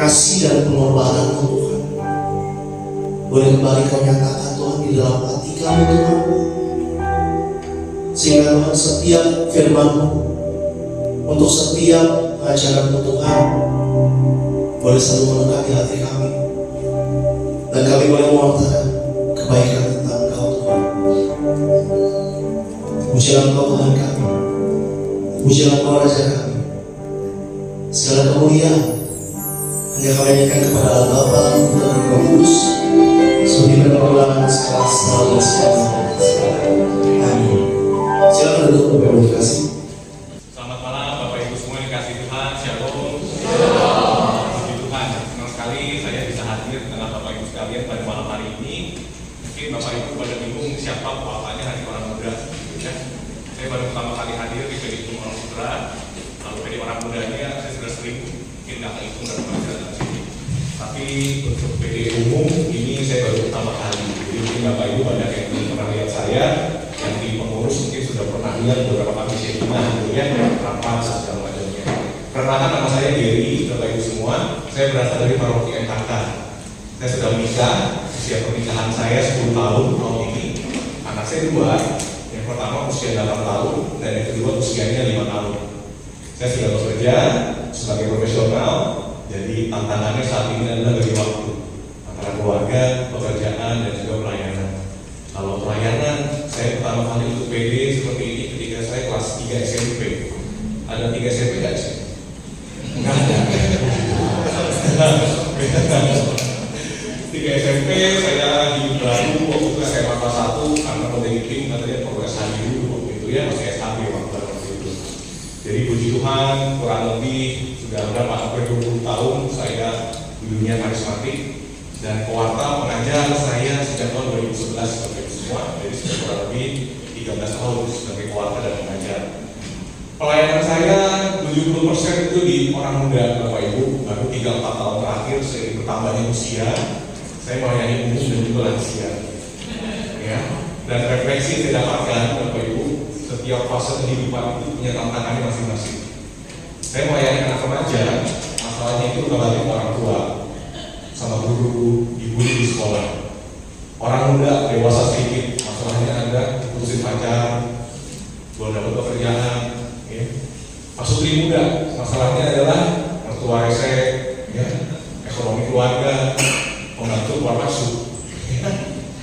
kasih dan pengorbanan Tuhan. Boleh kembali kau nyatakan Tuhan di dalam hati kami Tuhan, sehingga Tuhan setiap firman-Mu, untuk setiap ajaran-Mu Tuhan, boleh selalu melekat di hati kami, dan kami boleh mengatakan kebaikan tentang Engkau Tuhan. Pujilah Engkau Tuhan kami, pujilah Engkau Raja kami. Segala kemuliaan hanya kami nyatakan kepada Allah Bapa dan Roh Kudus, seperti pertolongan sekarang selalu dan sekarang. Amin. Silakan duduk Bapak Ibu dikasih. Selamat malam Bapak Ibu semua yang dikasih Tuhan. Shalom. Puji Tuhan. Senang sekali saya bisa hadir dengan Bapak Ibu sekalian pada malam hari ini. Mungkin Bapak Ibu pada bingung siapa bapaknya Hari Orang Muda, gitu ya. Saya baru pertama kali hadir di PDI Orang Putra. Lalu PDI Orang Mudanya saya sudah sering, mungkin nggak hitung dan pelajaran sini. Tapi untuk PDI umum ini saya baru pertama kali. Jadi mungkin Bapak Ibu banyak yang belum pernah lihat saya, yang di pengurus mungkin sudah pernah lihat beberapa kali seminar, gitu ya, rapat segala macamnya. Perkenalkan, nama saya Gary, Bapak Ibu semua. Saya berasal dari paroki MKK. Saya sudah menikah, usia pernikahan saya 10 tahun tahun ini. Anak saya 2, yang pertama usia 8 tahun dan yang kedua usianya 5 tahun. Saya sudah bekerja sebagai profesional, jadi tantangannya saat ini adalah bagi waktu antara keluarga, pekerjaan, dan juga pelayanan. Kalau pelayanan, saya pertama kali untuk PD seperti ini ketika saya kelas 3 SMP. Ada 3 SMP nggak sih? Nggak ada. 3 SMP saya hidup baru waktu itu SMA kelas 1 karena model tim katanya progres hari dulu waktu itu ya, masih SKB waktu itu. Jadi puji Tuhan kurang lebih sudah berapa hampir 20 tahun saya di dunia karismatik dan pewarta pengajar saya sejak tahun 2011 sebagai semua. Jadi sudah kurang lebih 13 tahun sebagai pewarta dan pengajar. Pelayanan saya 70% itu di orang muda Bapak Ibu. Baru 3-4 tahun terakhir saya bertambahnya usia, saya melayani umum dan juga lansia. Ya. Dan refleksi yang saya dapatkan Bapak Ibu, setiap fase kehidupan itu punya tantangannya masing-masing. Saya melayani anak remaja, masalahnya itu kembali orang tua sama guru, ibu di sekolah. Orang muda, dewasa sedikit, masalahnya ada putusin pacar, belum dapat pekerjaan. Ya. Pasutri muda, masalahnya adalah mertua rese, ya, ekonomi keluarga, pembantu keluar masuk. Ya.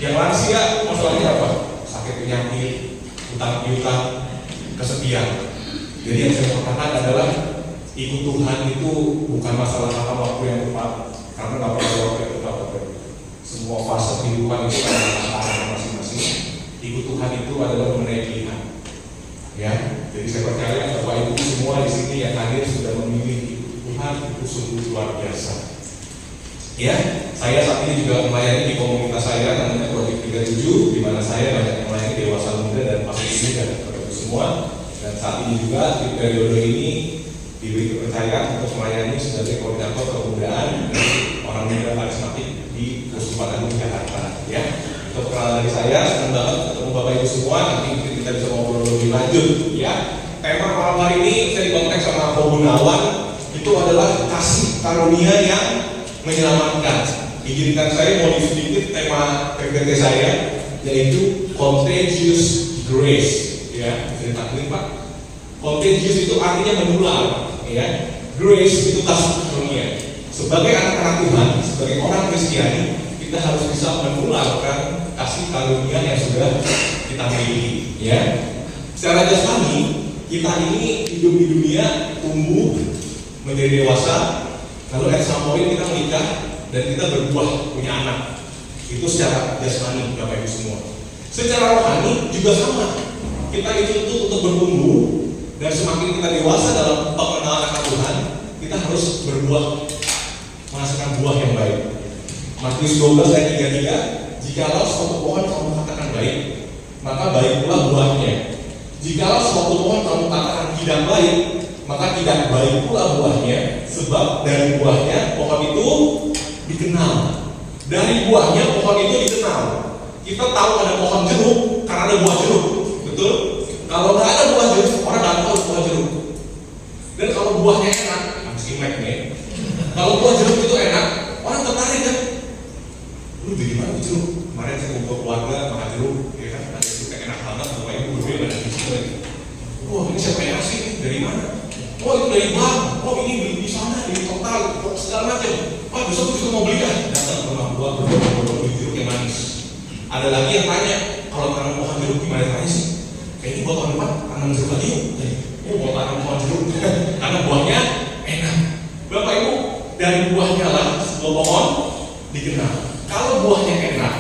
Yang lansia, masalahnya apa? Sakit penyakit, utang piutang, kesepian. Jadi yang saya katakan adalah ikut Tuhan itu bukan masalah kapan waktu yang tepat, karena nggak pernah waktu yang tepat. Semua fase kehidupan itu ada tantangan masing-masing. Ikut Tuhan itu adalah mengenai pilihan. Ya, jadi saya percaya Bapak Ibu semua di sini yang hadir sudah memilih ikut Tuhan itu sungguh luar biasa. Ya, saya saat ini juga melayani di komunitas saya namanya Project 37, di mana saya banyak melayani dewasa muda dan pasien muda Bapak Ibu semua. Dan saat ini juga di periode ini diberi kepercayaan untuk melayani sebagai koordinator kemudaan dari orang muda karismatik di Kusuma Agung Jakarta. Ya, untuk perkenalan dari saya, senang banget ketemu Bapak Ibu semua. Nanti mungkin kita bisa ngobrol lebih lanjut. Ya, tema malam hari ini saya dikontak sama Pak Gunawan. Itu adalah kasih karunia yang menyelamatkan. Izinkan saya mau sedikit tema PPT saya, yaitu contagious grace. Ya, bisa ditakutin Pak. Contagious itu artinya menular. Ya, grace itu kasih karunia. Sebagai anak-anak Tuhan, sebagai orang Kristiani, kita harus bisa menularkan kasih karunia yang sudah kita miliki. Ya, secara jasmani kita ini hidup di dunia, tumbuh menjadi dewasa, lalu at some point kita menikah dan kita berbuah punya anak. Itu secara jasmani Bapak Ibu semua. Secara rohani juga sama. Kita dituntut untuk bertumbuh. Dan semakin kita dewasa dalam pengenalan akan Tuhan, kita harus berbuah, menghasilkan buah yang baik. Matius 12 ayat 33, jikalau suatu pohon kamu katakan baik, maka baik pula buahnya. Jikalau suatu pohon kamu katakan tidak baik, maka tidak baik pula buahnya, sebab dari buahnya pohon itu dikenal. Dari buahnya pohon itu dikenal. Kita tahu ada pohon jeruk karena ada buah jeruk, betul? Kalau nggak ada buah jeruk, orang nggak tahu buah jeruk. Dan kalau buahnya enak, habis Imlek nih. Kalau buah jeruk itu Wah, ini siapa yang ngasih? Dari mana? Oh, itu dari bank. Oh, ini beli di sana, di total, segala macam. Wah, besok juga mau beli kan? Datang ke rumah gua, beli jeruk yang manis. Ada lagi yang tanya, kalau tanam pohon jeruk gimana caranya sih? Kayaknya buat tahun depan tanam jeruk lagi yuk. Oh, mau tanam pohon jeruk karena buahnya enak. Bapak Ibu, dari buahnya lah sebuah pohon dikenal. Kalau buahnya enak,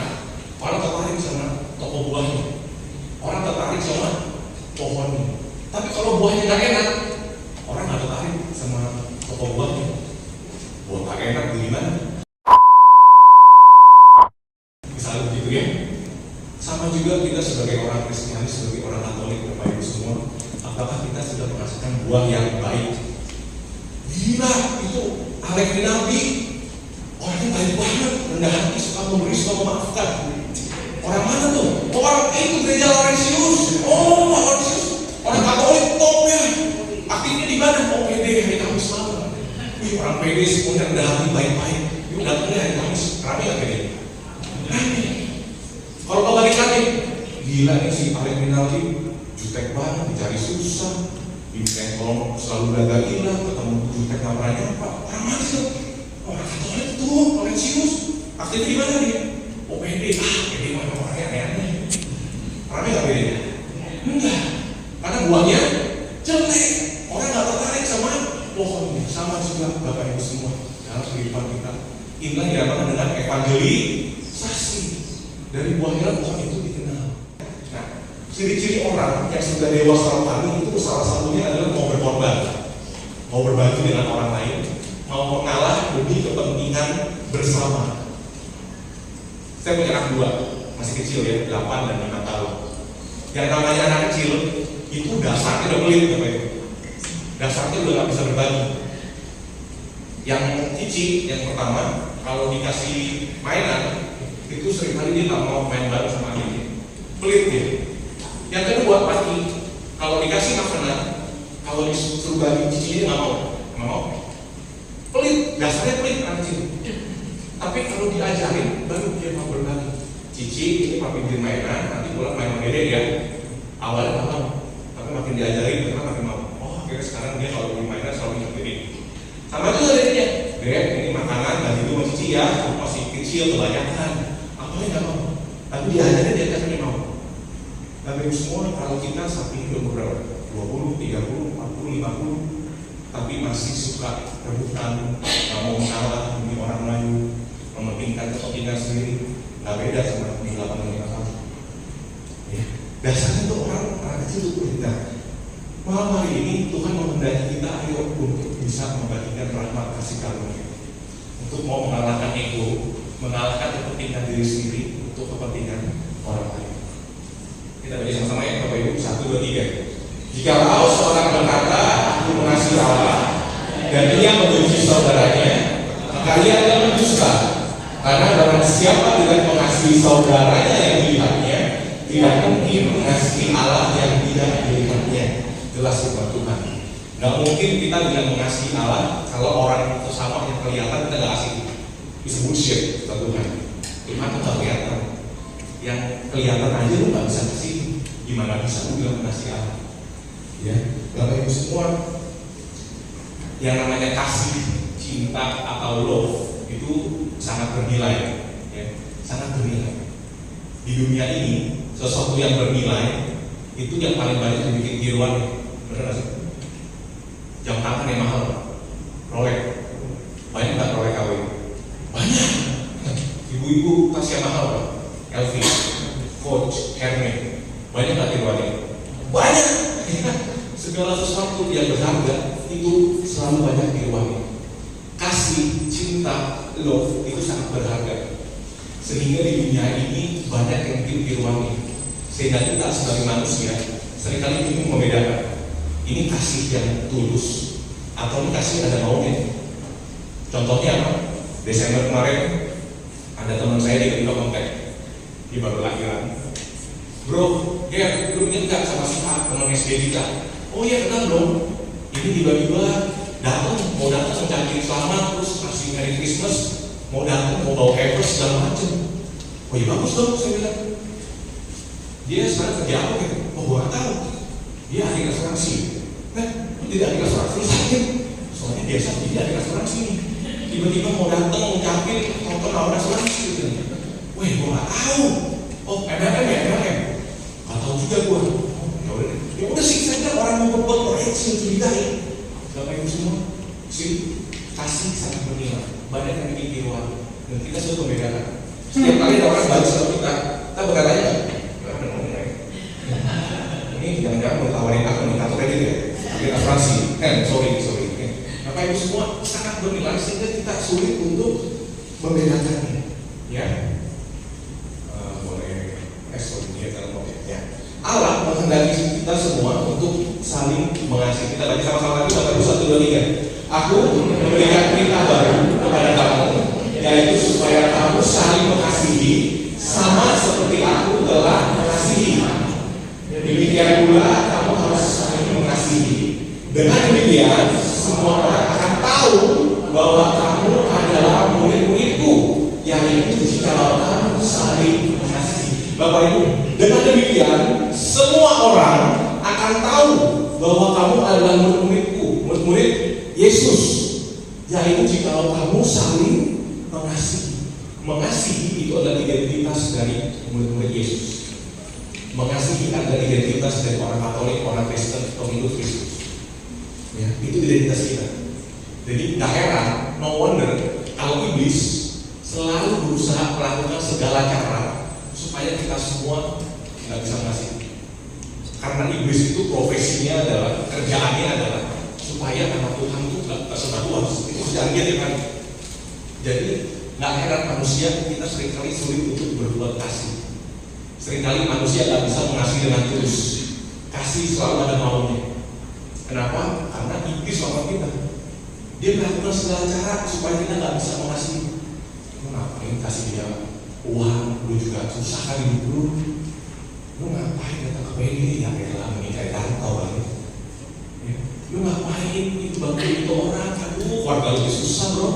orang tertarik sama toko buahnya. Orang tertarik sama pohonnya. Tapi kalau buahnya nggak enak, orang nggak tertarik sama toko buahnya. Buah tak enak gimana? Misalnya begitu ya. Sama juga kita sebagai orang Kristiani, sebagai orang Katolik, Bapak Ibu semua, apakah kita sudah menghasilkan buah yang baik? Gila, itu Alek Rinaldi, orangnya baik banget, rendah hati, suka memberi, suka memaafkan. Orang mana tuh? Orang itu gereja Laurentius. Oh, Laurentius, orang Katolik top ya. Aktifnya di mana? Oh, PD hari Kamis malam. Wih, orang PD semuanya rendah hati, baik-baik. Yuk datangnya hari Kamis, rame nggak PD? Rame. Kalau kebalikannya, gila nih si Alek Rinaldi, jutek banget, dicari susah, kalau selalu dagang gila, ketemu jutek nggak pernah nyapa. Orang mana sih? Orang Katolik tuh, Laurentius. Aktifnya di mana dia? Oh PD, PD mana orangnya aneh-aneh. Rame nggak PD? Enggak, karena buahnya jelek. Orang nggak tertarik sama pohonnya. Sama juga Bapak Ibu semua dalam kehidupan kita. Inilah yang dinamakan dengan evangelisasi. Dari buahnya pohon itu dikenal. Nah, ciri-ciri orang yang sudah dewasa rohani itu salah satunya adalah mau berkorban, mau berbagi dengan orang lain, mau mengalah demi kepentingan bersama. Saya punya anak dua, masih kecil ya, 8 dan 5 tahun. Yang namanya anak kecil itu dasarnya udah pelit, Bapak Ibu. Dasarnya udah nggak bisa berbagi. Yang Cici, yang pertama, kalau dikasih mainan itu seringkali dia nggak mau main bareng sama adiknya, pelit dia. Yang kedua pasti kalau dikasih makanan, kalau disuruh bagi cicinya nggak mau, pelit, dasarnya pelit anak kecil. Tapi kalau diajarin baru dia mau berbagi. Cici ini pakai beli mainan, nanti pulang main sama Dede ya. Awalnya nggak mau, tapi makin diajarin karena makin mau. Oh akhirnya sekarang dia kalau beli mainan selalu ingat Dede. Sama juga Dedenya, Dede ini makanan dan itu sama Cici ya, masih kecil kebanyakan. Awalnya nggak mau, tapi diajarin dia akan mau. Tapi semua kalau kita saat ini udah berapa? 20, 30, 40, 50, tapi masih suka rebutan, nggak mau mengalah demi orang lain, mementingkan kepentingan sendiri, nggak beda sama di 85 tahun. Ya, dasarnya tuh orang kecil itu berbeda. Malam hari ini Tuhan menghendaki kita ayo untuk bisa membagikan rahmat kasih karunia, untuk mau mengalahkan ego, mengalahkan kepentingan diri sendiri untuk kepentingan orang lain. Kita baca sama-sama ya Bapak Ibu, 1, 2, 3. Jikalau seorang berkata, aku mengasihi Allah, dan ia membenci saudaranya, maka ia adalah pendusta. Karena barang siapa tidak mengasihi saudaranya yang dilihatnya, tidak mungkin mengasihi Allah yang tidak dilihatnya. Jelas firman Tuhan. Gak mungkin kita tidak mengasihi Allah kalau orang sesama yang kelihatan kita gak asing. Itu bullshit, Tuhan. Tuhan itu gak kelihatan. Yang kelihatan aja lu gak bisa kasih, gimana bisa lu bilang mengasihi Allah? Ya, Bapak Ibu semua, yang namanya kasih, cinta atau love itu sangat bernilai, ya, sangat bernilai. Di dunia ini, sesuatu yang bernilai itu yang paling banyak dibikin tiruan, benar nggak sih? Jam tangan yang mahal, Rolex, banyak nggak Rolex KW? Banyak. Ibu-ibu tas yang mahal, LV, Coach, Hermes, banyak nggak tiruannya? Banyak. Segala sesuatu yang berharga itu selalu banyak tiruannya. Kasih, cinta, love itu sangat berharga. Sehingga di dunia ini banyak yang bikin tiruannya. Sehingga kita sebagai manusia seringkali bingung membedakan ini kasih yang tulus atau ini kasih ada maunya. Contohnya apa? Desember kemarin ada teman saya di Kedua Kontek, dia baru lahiran. Bro, ya lu ingat gak sama si A, teman SD kita? Oh iya kenal dong. Ini tiba-tiba datang, mau datang mengucapin selamat, terus kasih Merry Christmas, mau datang, mau bawa hampers segala macam. Oh iya bagus dong, saya bilang. Dia sekarang kerja apa gitu? Oh gua nggak tahu. dia ahli asuransi. Lu tidak ahli asuransi, lu sakit. Soalnya biasa dia ahli asuransi nih. Tiba-tiba mau datang ngucapin tonton awal asuransi gitu. Wah, gue nggak tahu. Oh, MLM ya, MLM. Nggak tahu juga gue. Oh, ya udah sih saja orang mau berbuat proyeksi curigai. Bapak Ibu semua, sih kasih sangat bernilai. Banyak yang bikin tiruan dan kita selalu membedakan. Setiap kali ada orang baik sama kita berkata nggak? Ini jangan-jangan mau tawarin aku nih, kartu kredit ya? Tapi asuransi. Sorry. Bapak Ibu semua sangat bernilai sehingga kita sulit untuk membedakannya. Ya, boleh. Dia kalau ya. Allah menghendaki kita semua untuk saling mengasihi. Kita baca sama-sama lagi Bapak Ibu 1, 2, 3. Aku memberikan perintah baru kepada kamu, yaitu supaya kamu saling mengasihi sama seperti aku telah mengasihi. Demikian pula kamu harus saling mengasihi. Dengan demikian semua orang akan tahu bahwa kamu adalah murid-muridku, yaitu jika kamu saling mengasihi. Bapak Ibu, dengan demikian semua orang akan tahu bahwa kamu adalah murid-muridku, murid-murid Yesus, yaitu jika kamu saling mengasihi. Mengasihi itu adalah identitas dari murid-murid Yesus. Mengasihi adalah identitas dari orang Katolik, orang Kristen, pengikut Kristus. Ya, itu identitas kita. Jadi nggak heran, no wonder kalau iblis selalu berusaha melakukan segala cara supaya kita semua nggak bisa mengasihi. Karena iblis itu profesinya adalah, kerjaannya adalah supaya anak Tuhan itu nggak tersebar luas. Itu kerjaan dia kan. Jadi nggak heran manusia kita seringkali sulit untuk berbuat kasih. Seringkali manusia nggak bisa mengasihi dengan tulus. Kasih selalu ada maunya. Kenapa? Karena iblis lawan kita. Dia melakukan segala cara supaya kita nggak bisa mengasihi. Lu ngapain kasih dia uang? Lu juga susah kan hidup lu. Lu ngapain datang ke PD? Ya elah menikahi rantau banget. Ya. Lu ngapain itu bantuin itu orang? Aduh, keluarga lebih susah bro.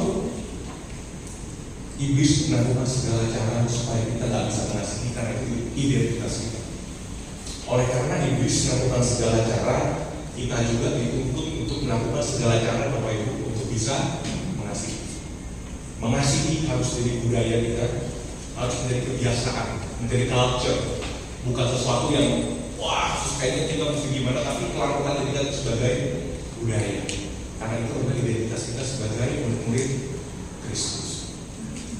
Iblis melakukan segala cara supaya kita nggak bisa mengasihi, karena itu identitas kita. Oleh karena iblis melakukan segala cara, kita juga dituntut untuk melakukan segala cara Bapak Ibu untuk bisa mengasihi. Mengasihi harus jadi budaya kita, harus menjadi kebiasaan, menjadi culture, bukan sesuatu yang wah kayaknya kita mesti gimana, tapi melakukan kita sebagai budaya. Karena itu adalah identitas kita sebagai murid-murid Kristus.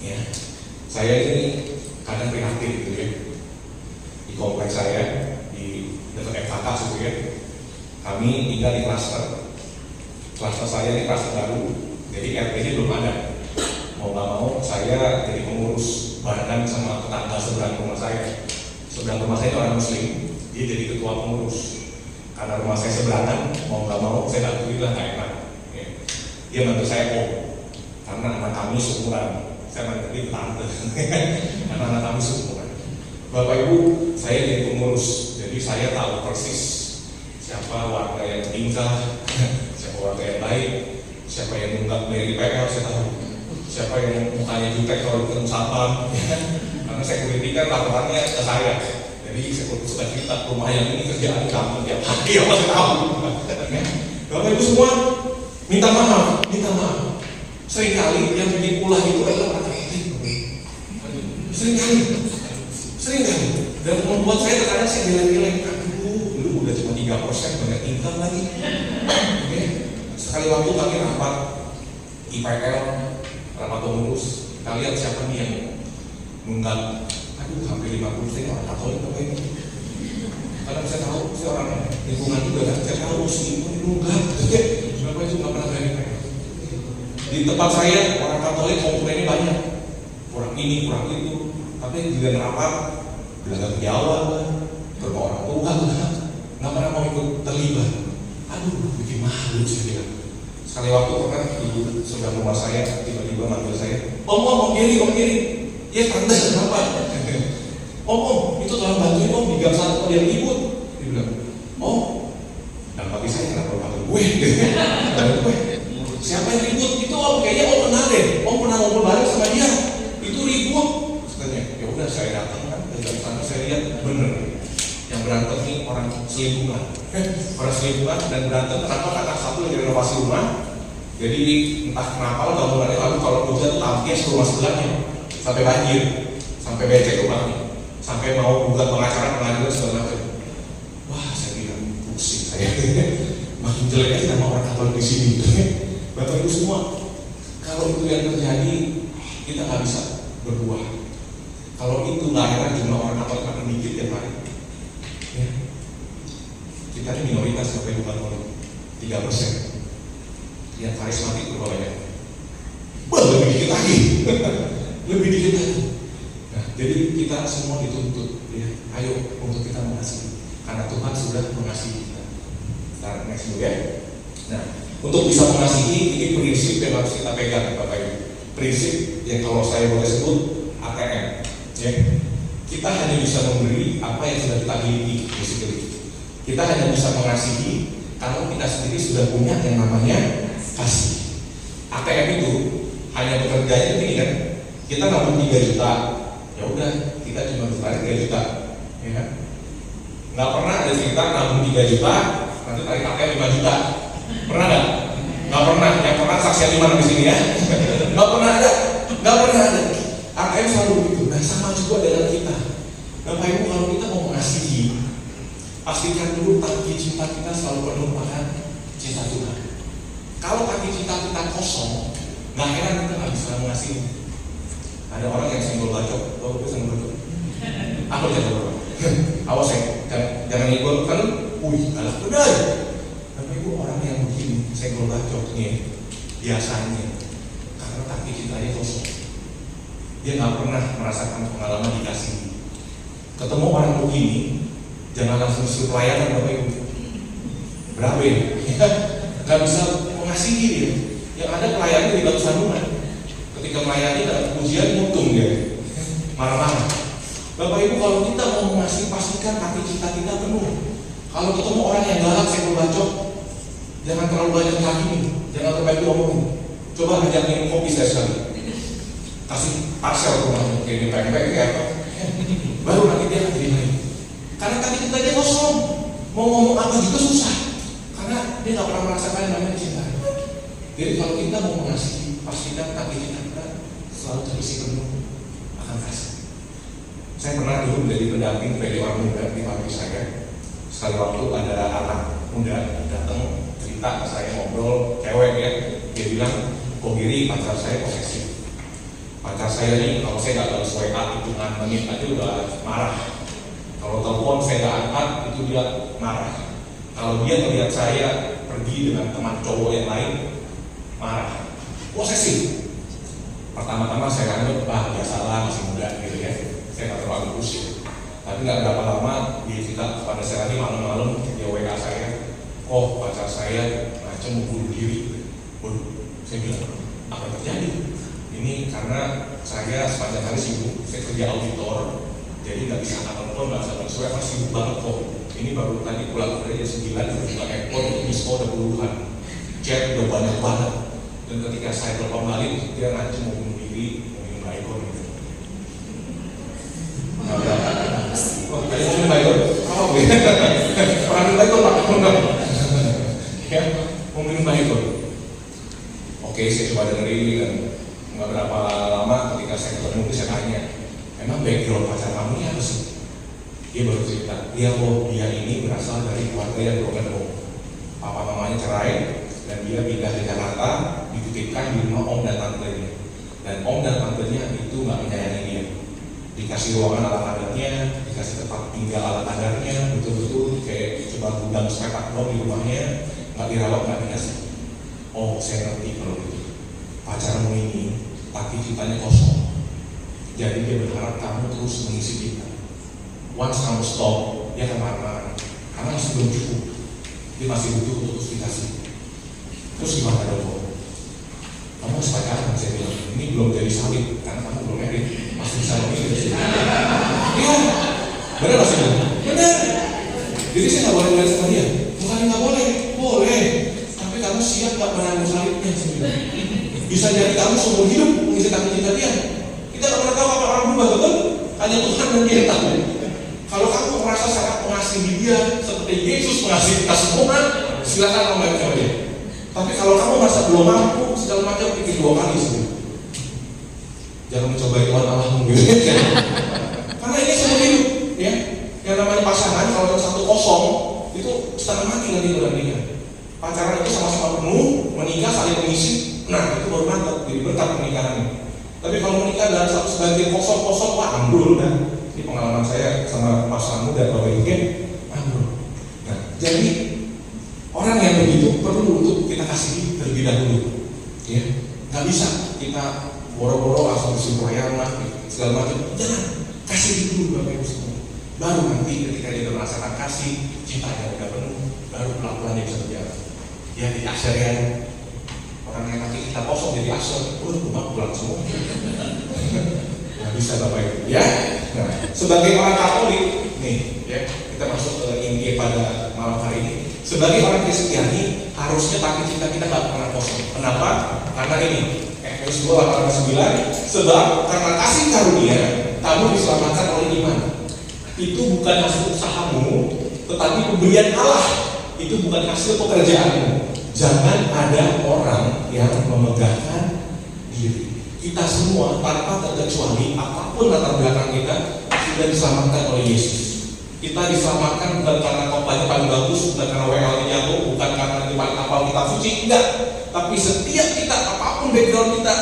Ya, saya ini kadang prihatin gitu ya. Di kompleks saya di dekat FKK gitu ya. Kami tinggal di klaster. Klaster saya ini klaster baru, jadi RT-nya belum ada. Mau nggak mau saya jadi pengurus barengan sama tetangga seberang rumah saya. Seberang rumah saya itu orang Muslim, dia jadi ketua pengurus. Karena rumah saya seberangan, mau nggak mau saya bantuin lah, nggak enak. Ya. Dia bantu saya karena anak kami seumuran. Saya bantuin tante, karena anak kami seumuran. Bapak Ibu, saya jadi pengurus, jadi saya tahu persis siapa warga yang tinggal, siapa warga yang baik, siapa yang nunggak dari PL, saya tahu. Siapa yang mukanya jutek kalau ketemu satpam, karena security kan laporannya ke saya. Jadi saya suka cerita rumah yang ini kerjaan kamu tiap hari, ya masih tahu. Bapak Ibu semua minta maaf. Seringkali yang bikin ulah itu adalah anak yatim. Seringkali, dan membuat saya terkadang saya geleng-geleng. Dulu udah cuma 3%, banyak income lagi. Oke, sekali waktu kami rapat IPL, rapat pengurus, kita lihat siapa nih yang nunggak. Aduh, hampir 50% orang Katolik apa ini? Karena saya tahu, saya orang lingkungan juga kan, saya tahu Muslim ini nunggak. Berapa itu nggak pernah berani. Di tempat saya orang Katolik komplainnya banyak, kurang ini, kurang itu. Tapi juga rapat, bilang ke Jawa, ke orang tua, nggak pernah mau ikut terlibat. Aduh, bikin malu saya bilang. Sekali waktu kan ibu sebelah rumah saya tiba-tiba manggil saya, Om kiri. Ya tante kenapa? Om, itu tolong bantuin Om di gang 1 dia ribut. Dia bilang, dan bagi saya kenapa panggil gue? Siapa yang ribut? Itu Om, kayaknya Om kenal deh. Om pernah ngobrol bareng sama dia. Itu ribut. Katanya, ya udah saya datang kan dari sana saya lihat bener. Yang berantem nih orang selingkuhan. berselingkuhan dan berantem kenapa karena satu lagi renovasi rumah. Jadi entah kenapa lah bangunannya lalu kalau hujan tuh tampias ke rumah sebelahnya sampai banjir, sampai becek rumahnya, sampai mau gugat pengacara pengadilan segala macam. Wah, saya bilang pusing saya. Makin jelek aja nama orang Katolik di sini. Bapak Ibu semua, kalau itu yang terjadi kita nggak bisa berbuah. Kalau itu nggak heran jumlah orang Katolik akan dikit tiap hari. Ya. Kita ini minoritas Bapak Ibu Katolik 3%. Yang karismatik berapa banyak? Lebih dikit lagi. Lebih dikit lagi. Nah, jadi kita semua dituntut, ya, ayo untuk kita mengasihi, karena Tuhan sudah mengasihi kita. Kita next dulu ya. Nah, untuk bisa mengasihi ini prinsip yang harus kita pegang, Bapak Ibu. Prinsip yang kalau saya boleh sebut ATM, ya. Kita hanya bisa memberi apa yang sudah kita miliki, basically. Kita hanya bisa mengasihi kalau kita sendiri sudah punya yang namanya kasih. ATM itu hanya bekerja ini kan, kita nabung 3 juta, ya udah kita cuma tarik 3 juta, ya kan? Nggak pernah ada cerita nabung 3 juta, nanti tarik ATM 5 juta, pernah nggak? Nggak pernah. Yang pernah saksian di mana di sini ya? Nggak pernah ada, nggak pernah ada. ATM selalu begitu. Nah, sama juga dengan kita. Bapak Ibu, kalau kita mau mengasihi, pastikan dulu tangki cinta kita selalu penuh akan cinta Tuhan. Kalau tangki cinta kita kosong, nggak heran kita nggak bisa mengasihi. Ada orang yang senggol bacok, tahu gue senggol bacok? Aku jangan berapa. Awas ya, jangan ikut kan? Alah benar. Tapi ibu orang yang begini senggol bacoknya biasanya karena tangki cintanya kosong. Dia nggak pernah merasakan pengalaman dikasih. Ketemu orang begini, jangan langsung suruh pelayanan Bapak Ibu. Berapa ya? Nggak bisa mengasihi dia. Yang ada pelayannya di batu sandungan. Ketika melayani dalam pujian mutung dia, marah-marah. Bapak Ibu, kalau kita mau mengasihi, pastikan hati cinta kita penuh. Kalau ketemu orang yang galak, saya bacok, jangan terlalu banyak lagi nih, jangan terlalu diomongin. Coba ajak minum kopi sekali. Kasih parsel rumahnya, kayak pempek kayak apa. Baru nanti dia akan jadi baik. Karena tadi kita aja kosong, mau ngomong apa juga susah. Karena dia nggak pernah merasakan yang namanya cinta. Jadi kalau kita mau mengasihi, pastikan hati cinta kita selalu terisi penuh akan kasih. Saya pernah dulu menjadi pendamping PDI orang muda di pabrik saya. Sekali waktu ada anak muda datang cerita ke saya, ngobrol, cewek ya, dia bilang, kok Giri pacar saya posesif. Pacar saya ini kalau saya nggak balas WA hitungan menit aja udah marah. Kalau telepon saya nggak angkat itu dia marah. Kalau dia melihat saya pergi dengan teman cowok yang lain, marah. Posesif. Pertama-tama saya anggap biasalah masih muda gitu ya. Saya nggak terlalu pusing. Tapi nggak berapa lama dia cerita pada saya lagi malam-malam dia WA saya, oh pacar saya macam mau bunuh diri. Waduh, saya bilang apa terjadi? Ini karena saya sepanjang hari sibuk, saya kerja auditor, jadi nggak bisa angkat telepon, nggak bisa langsung, saya sibuk banget kok. Ini baru tadi pulang kerja jam 9, udah buka handphone, miss call udah puluhan, chat udah banyak banget. Dan ketika saya telepon balik, dia ngancam mau bunuh diri, mau minum baygon gitu. Nggak berapa. Oh, kalian minum baygon? Oh, orang minum baygon pak, ya, mau minum baygon. Oke, saya coba dengerin dan nggak berapa lama ketika saya ketemu saya tanya, emang background pacar kamu ini apa sih? Dia baru cerita, dia ini berasal dari keluarga yang broken home. Papa mamanya cerai dan dia pindah ke Jakarta, dititipkan di rumah om dan tantenya. Dan om dan tantenya itu nggak menyayangi dia. Dikasih ruangan ala kadarnya, dikasih tempat tinggal ala kadarnya, betul-betul kayak coba gudang sepetak dong di rumahnya, nggak dirawat, nggak dikasih. Oh, saya ngerti kalau gitu. Pacarmu ini tapi cintanya kosong. Jadi dia berharap kamu terus mengisi kita. Once kamu stop, dia akan marah-marah. Karena masih belum cukup. Dia masih butuh untuk terus dikasih. Terus gimana dong? Kamu harus pacaran, saya bilang. Ini belum jadi salib karena kamu belum married. Masih bisa lebih dari sini. Iya, benar masih belum. Benar. Jadi saya nggak boleh mulai sama dia. Bukan nggak boleh, boleh. Tapi kamu siap nggak menanggung salibnya? Bisa jadi kamu seumur hidup mengisi tanggung cinta dia. Kita nggak pernah tahu apa orang berubah, betul? Hanya Tuhan dan dia yang tahu. Kalau kamu merasa sangat mengasihi dia, Tapi Yesus mengasihi kita semua, silakan kamu baik sama dia. Tapi kalau kamu merasa belum mampu, segala macam, pikir 2 kali sebelum. Jangan mencobai Tuhan Allahmu gitu. Karena ini semua hidup, ya. Yang namanya pasangan, kalau yang satu kosong, itu setengah mati nanti menikah. Pacaran itu sama-sama penuh, menikah saling mengisi, nah itu baru mantap, jadi berkat pernikahannya. Tapi kalau menikah dalam satu sebagian kosong-kosong, wah ambrul kan. Ini pengalaman saya sama pasangan muda kalau weekend, ambrul. Nah, jadi orang yang begitu perlu untuk kita kasih terlebih dahulu, ya. Gak bisa kita boro-boro langsung bersumpah segala macam. Jangan, kasih dulu Bapak Ibu semua. Baru nanti ketika dia merasakan kasih, cinta yang udah penuh, baru pelan-pelan dia bisa berjalan. Ya di asyarian orang yang nanti kita kosong jadi asyar, rumah pulang semua. Nah, bisa Bapak Ibu, ya. Nah, sebagai orang Katolik, nih, ya, kita masuk ke inti pada malam hari ini. Sebagai orang Kristiani, harusnya takut kita nggak pernah kosong. Kenapa? Karena ini, Efesus 2:8-9, sebab karena kasih karunia kamu diselamatkan oleh iman. Itu bukan hasil usahamu, tetapi pemberian Allah. Itu bukan hasil pekerjaanmu. Jangan ada orang yang memegahkan diri. Kita semua tanpa terkecuali, apapun latar belakang kita, sudah diselamatkan oleh Yesus. Kita diselamatkan bukan karena kopanya paling bagus, bukan karena WL-nya jatuh, bukan karena di paling kapal kita suci, enggak. Tapi setiap kita, apapun background kita,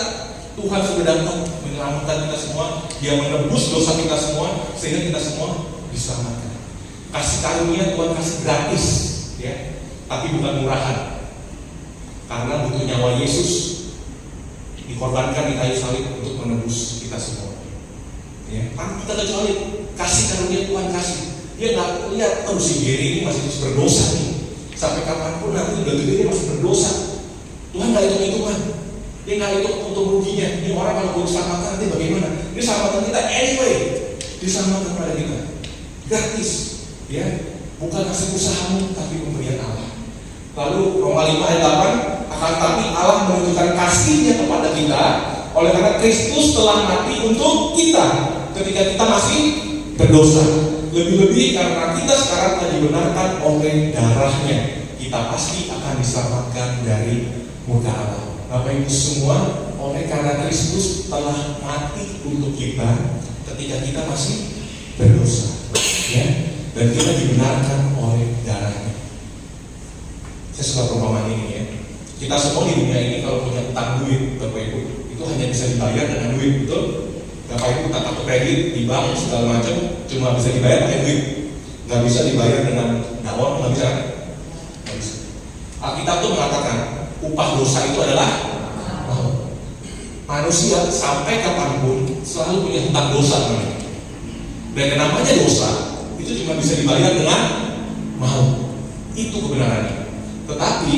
Tuhan sudah datang menyelamatkan kita semua. Dia menebus dosa kita semua, sehingga kita semua diselamatkan. Kasih karunia Tuhan kasih gratis, ya, tapi bukan murahan. Karena butuh nyawa Yesus dikorbankan di kayu salib untuk menebus kita semua. Ya, tanpa kita kecuali kasih karunia Tuhan kasih. Dia nggak lihat, oh si Gary ini masih terus berdosa nih. Sampai kapanpun nanti udah gede dia masih berdosa. Tuhan nggak hitung-hitungan. Dia nggak hitung untung ruginya. Ini orang kalau gue diselamatkan nanti bagaimana? Ini selamatkan kita anyway. Diselamatkan pada kita gratis, ya, bukan hasil usahamu tapi pemberian Allah. Lalu Roma 5 ayat 8, akan tapi Allah menunjukkan kasih-Nya kepada kita oleh karena Kristus telah mati untuk kita ketika kita masih berdosa. Lebih-lebih karena kita sekarang telah dibenarkan oleh darah-Nya, kita pasti akan diselamatkan dari murka Allah. Bapak Ibu semua, oleh karena Kristus telah mati untuk kita ketika kita masih berdosa, ya, dan kita dibenarkan oleh darah-Nya. Saya suka perumpamaan ini, ya. Kita semua di dunia ini kalau punya utang duit, Bapak Ibu, itu hanya bisa dibayar dengan duit, betul? Bapak Ibu utang kartu kredit di bank segala macam cuma bisa dibayar pakai duit, nggak bisa dibayar dengan dawon, nggak bisa. Nggak bisa. Alkitab tuh mengatakan upah dosa itu adalah manusia sampai kapanpun selalu punya hutang dosa namanya. Dan yang namanya dosa itu cuma bisa dibayar dengan mau. Itu kebenarannya. Tetapi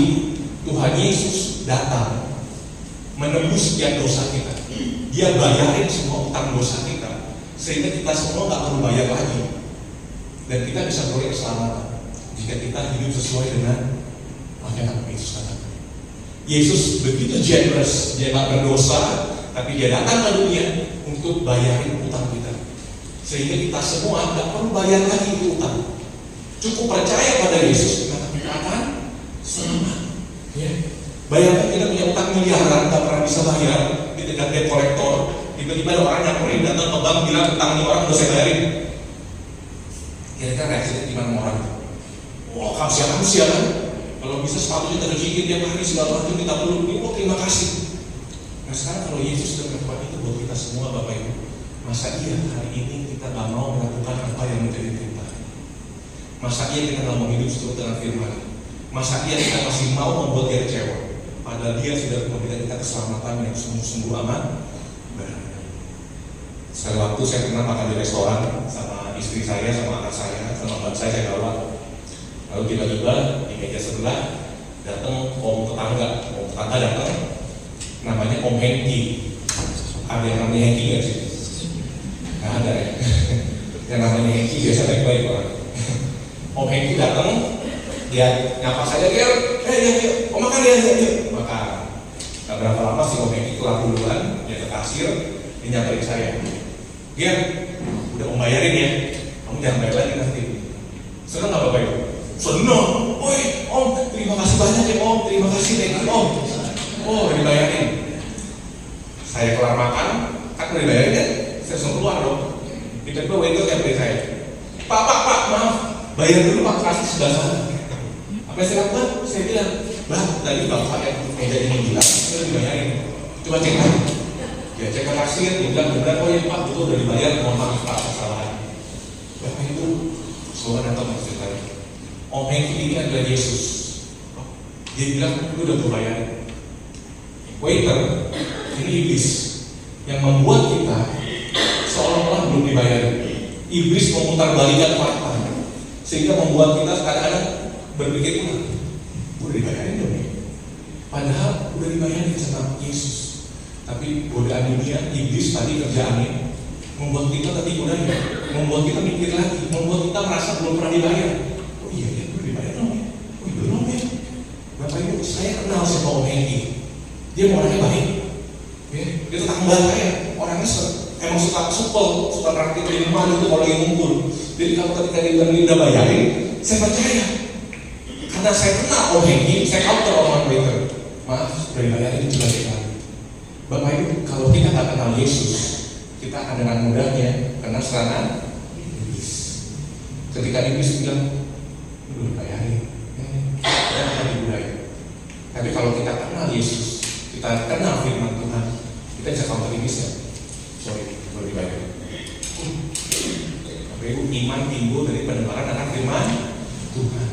Tuhan Yesus datang menembus setiap dosa kita. Dia bayarin semua utang dosa kita, sehingga kita semua nggak perlu bayar lagi. Dan kita bisa beroleh keselamatan jika kita hidup sesuai dengan apa yang Yesus katakan. Yesus begitu generous, dia nggak berdosa, tapi dia datang ke dunia untuk bayarin utang kita, sehingga kita semua nggak perlu bayar lagi itu utang. Cukup percaya pada Yesus, maka kita akan selamat. Ya. Bayangkan kita punya utang miliaran, nggak pernah bisa bayar, di dekat debt collector, tiba-tiba ada orang nyamperin datang ke bank bilang utang ini orang udah saya bayarin. Kira-kira reaksinya gimana orang? Wah, kamu siapa kan? Kalau bisa sepatu kita rejeki tiap hari segala macam kita perlu, oh terima kasih. Nah sekarang kalau Yesus sudah melakukan itu buat kita semua, Bapak Ibu, masa iya hari ini kita nggak mau melakukan apa yang menjadi perintah? Masa iya kita nggak mau hidup sesuai dengan firman? Masa iya kita masih mau membuat dia kecewa? Padahal dia sudah memberikan kita keselamatan yang sungguh-sungguh aman. Sekali waktu saya pernah makan di restoran sama istri saya, sama anak saya, sama bapak saya bawa. Lalu tiba-tiba di meja sebelah datang om tetangga datang, namanya Om Hengki. Ada yang namanya Hengki nggak sih? Nggak ada ya. Yang namanya Hengki biasa baik-baik orang. Om Hengki datang, dia nyapa saya, dia, Om makan ya, makan. Gak berapa lama si Om Hengki keluar duluan, dia ke kasir, dia nyamperin saya. Dia udah Om bayarin ya, kamu jangan bayar lagi nanti. Seneng nggak Bapak Ibu? seneng, woi om, terima kasih banyak ya om, terima kasih thank you om. Oh dibayarin. Saya kelar makan, kan udah dibayarin kan? Saya langsung keluar dong. Tiba-tiba waiter yang beri saya, Pak, maaf, bayar dulu Pak, kasih sebelah sana. Apa yang saya lakukan? Saya bilang, Bang, tadi bapak yang meja ini bilang, saya udah dibayarin. Coba cek lagi. Ya cek ke kasir, dia bilang, benar, oh ya Pak, betul udah dibayar, mohon maaf Pak, kesalahan. Bapak itu, semua datang maksud tadi. Om Hengki ini adalah Yesus. Dia bilang, lu udah berbayar. Waiter, ini iblis yang membuat kita seolah-olah belum dibayar. Iblis memutarbalikkan fakta sehingga membuat kita kadang-kadang berpikir udah dibayarin dong ya. Padahal udah dibayarin sama Yesus. Tapi godaan dunia, iblis tadi kerjaannya membuat kita tertipu daya, membuat kita mikir lagi, membuat kita merasa belum pernah dibayar. Oh iya ya, udah dibayar dong ya. Oh iya belum ya. Bapak Ibu, saya kenal sama Om Hengki. Dia orangnya baik. Ya, dia tetangga saya, orangnya emang suka supel, suka praktik minuman itu kalau lagi ngumpul. Jadi kalau ketika dia bilang dia udah bayarin, saya percaya. Karena saya kenal Om Hengki, saya tahu orang waiter. Maaf, sudah dibayarin itu juga sekali. Bapak Ibu, kalau kita nggak kenal Yesus, kita akan dengan mudahnya kena serangan iblis. Ketika iblis bilang, udah dibayarin, ya akan dibudaya. Tapi kalau kita kenal Yesus, kita kenal firman Tuhan, kita bisa counter iblisnya. Sorry, baru dibayar. Bapak Ibu, iman timbul dari pendengaran akan firman Tuhan.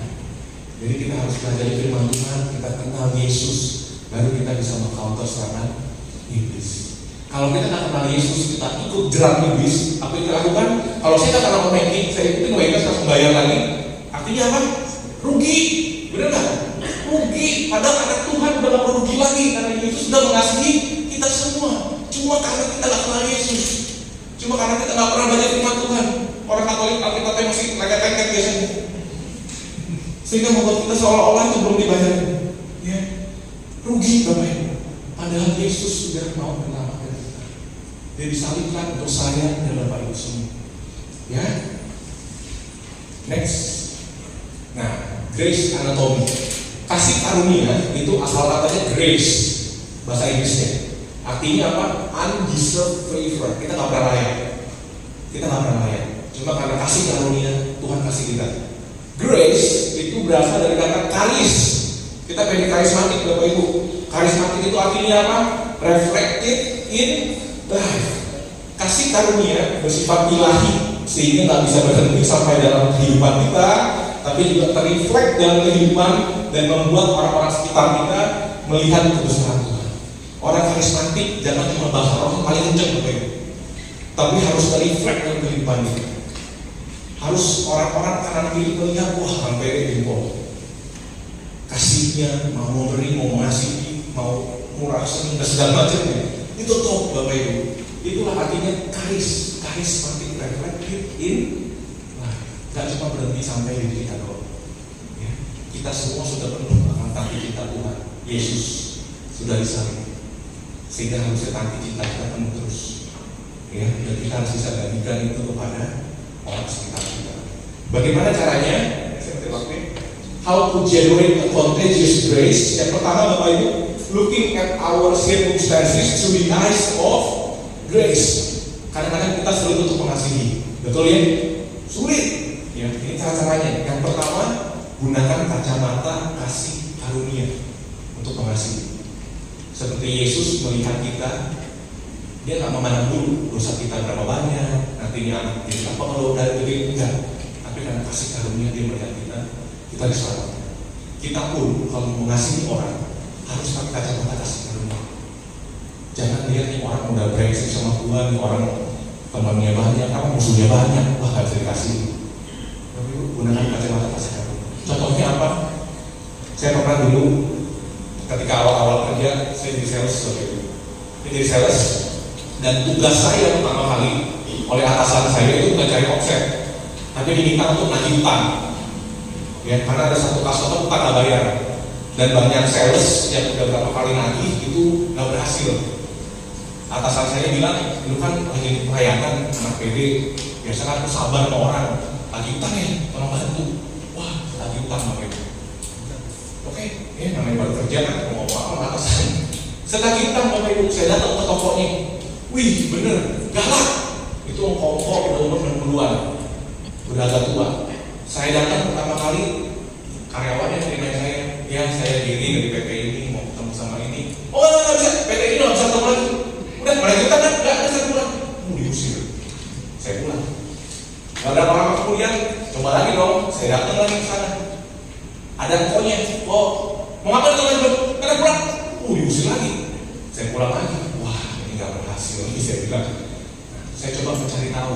Jadi kita harus belajar firman Tuhan, kita kenal Yesus, baru kita bisa meng-counter serangan iblis. Kalau kita nggak kenal Yesus, kita ikut jerat iblis, apa yang kita lakukan? Kalau saya nggak kenal Om Hengki, saya ikutin waiter harus membayar lagi. Artinya apa? Rugi, benar nggak? Rugi. Padahal anak Tuhan udah nggak rugi lagi karena Yesus sudah mengasihi kita semua. Cuma karena kita nggak kenal Yesus, cuma karena kita nggak pernah baca firman Tuhan. Orang Katolik Alkitabnya masih lengket-lengket biasanya, sehingga membuat kita seolah-olah itu belum dibayar. Ya, rugi Bapak Ibu. Padahal Yesus sudah mau menyelamatkan kita. Dia disalibkan untuk saya dan Bapak Ibu semua. Ya, next. Nah, grace anatomy, kasih karunia itu asal katanya grace, bahasa Inggrisnya. Artinya apa? Undeserved favor. Kita nggak pernah layak. Kita nggak pernah layak. Cuma karena kasih karunia Tuhan kasih kita. Grace itu berasal dari kata karis. Kita pengen karismatik, Bapak Ibu. Karismatik itu artinya apa? Reflected in life. Kasih karunia bersifat ilahi, sehingga nggak bisa berhenti sampai dalam kehidupan kita, tapi juga terreflect dalam kehidupan dan membuat orang-orang sekitar kita melihat kebesaran Tuhan. Orang karismatik jangan cuma bahasa roh paling kenceng Bapak Ibu, tapi harus terreflect dalam kehidupan kita. Harus orang-orang kanan kiri melihat, wah sampai jempol. Kasihnya, mau memberi, mau mengasihi, mau murah senang dan segala macamnya. Itu top Bapak Ibu. Itulah artinya karismatik reflected in life. Gak cuma berhenti sampai di kita doang. Ya. Kita semua sudah penuh akan tangki cinta Tuhan. Yesus sudah disalib, sehingga harusnya tangki cinta kita penuh terus. Ya, dan kita harus bisa bagikan itu kepada orang sekitar kita. Bagaimana caranya? How to generate a contagious grace? Yang pertama Bapak Ibu, looking at our circumstances through the eyes of grace. Kadang-kadang kita sulit untuk mengasihi, betul ya? Sulit. Ya, ini cara-caranya. Yang pertama, gunakan kacamata kasih karunia untuk mengasihi. Seperti Yesus melihat kita, dia nggak memandang dulu dosa kita berapa banyak, nantinya anak kita apa kalau udah gede, enggak. Tapi karena kasih karunia dia melihat kita diselamatkan. Kita pun kalau mengasihi orang harus pakai kacamata kasih karunia. Jangan lihat nih orang udah brengsek sama Tuhan, nih orang temannya banyak, apa musuhnya banyak, wah gak bisa dikasih. Tapi gunakan kacamata kasih karunia. Contohnya apa? Saya pernah dulu ketika awal-awal kerja, saya jadi sales seperti itu. Jadi sales, dan tugas saya pertama kali oleh atasan saya itu bukan cari omset, tapi diminta untuk nagih utang. Ya, karena ada satu customer utang nggak bayar, dan banyak sales yang udah berapa kali nagih itu nggak berhasil. Atasan saya bilang, lu kan lagi merayakan anak PD, biasa kan sabar sama orang, lagi utang ya, tolong bantu. Wah, lagi utang utang Bapak Ibu. Oke, namanya baru kerja kan, mau ngomong apa atasan. Setagih utang Bapak Ibu, saya datang ke tokonya. Wih, bener, galak. Itu kongko udah umur 60-an, udah agak tua. Saya datang pertama kali, karyawannya terima saya, ya saya diri dari PT ini, mau ketemu sama ini. Oh nggak bisa, PT ini nggak bisa ketemu lagi. Udah, melanjutkan kan? Nggak, saya pulang. Diusir. Saya pulang. Nggak berapa lama kemudian, coba lagi dong, saya datang lagi ke sana. Ada konya, oh mau ngapain teman-teman? Karena pulang, diusir lagi. Saya pulang lagi, wah ini nggak berhasil, ini saya bilang. Saya coba mencari tahu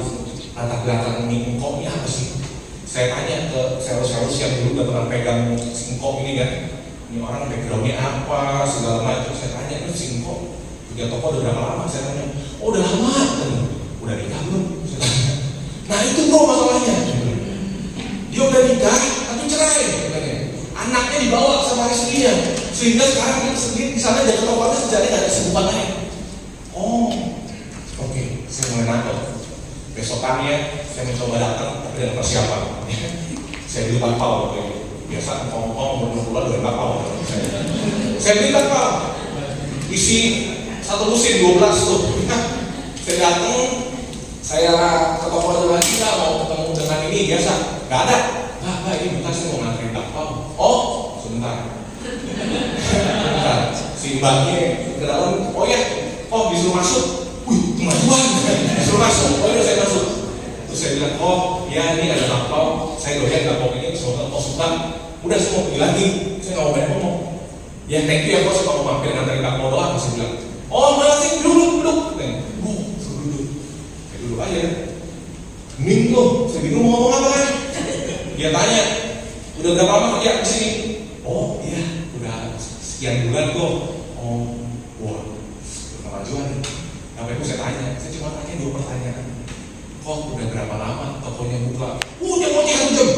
latar belakang ini engkau ini apa sih? Saya tanya ke sales-sales yang dulu udah pernah pegang engkau ini kan, ini orang backgroundnya apa, segala macam. Saya tanya, ini si engkau punya toko udah berapa lama? Saya tanya, oh udah lama, udah nikah belum? Saya tanya. Nah itu bro masalahnya, dia udah nikah tapi cerai, katanya. Anaknya dibawa sama istrinya, sehingga sekarang dia sendiri di sana jaga tokonya sejari nggak ada kesibukan lain. Oh, oke, saya mulai nangkep. Besokannya saya mencoba datang tapi dengan persiapan. Saya beli bakpao, biasa ngomong umur 60-an udah bakpao. Saya beli bakpao, isi satu lusin 12 tuh. Saya datang, saya ke toko lagi nggak mau ketemu dengan ini biasa, nggak ada. Nah, ini bentar saya mau nganterin bakpao. Oh, sebentar. Sebentar. Si mbaknya ke dalam, oh ya, oh disuruh masuk. Wih, kemajuan. Disuruh masuk. Oh iya saya masuk. Terus saya bilang, oh ya ini ada bakpao. Saya doyan bakpao ini, semoga kau suka. Udah saya mau beli lagi. Saya nggak mau banyak ngomong. Ya thank you ya bos, kalau mau mampir nganterin bakpao doang. Saya bilang, oh masih duduk. Suruh duduk. Saya duduk aja. Minggu, saya bingung mau ngomong apa kan? Dia tanya, udah berapa lama kerja di sini? Oh iya, udah sekian bulan kok. Oh, wah, kemajuan. Sampai itu saya tanya, saya cuma tanya 2 pertanyaan. Kok udah berapa lama tokonya buka? Dia mau 1 jam.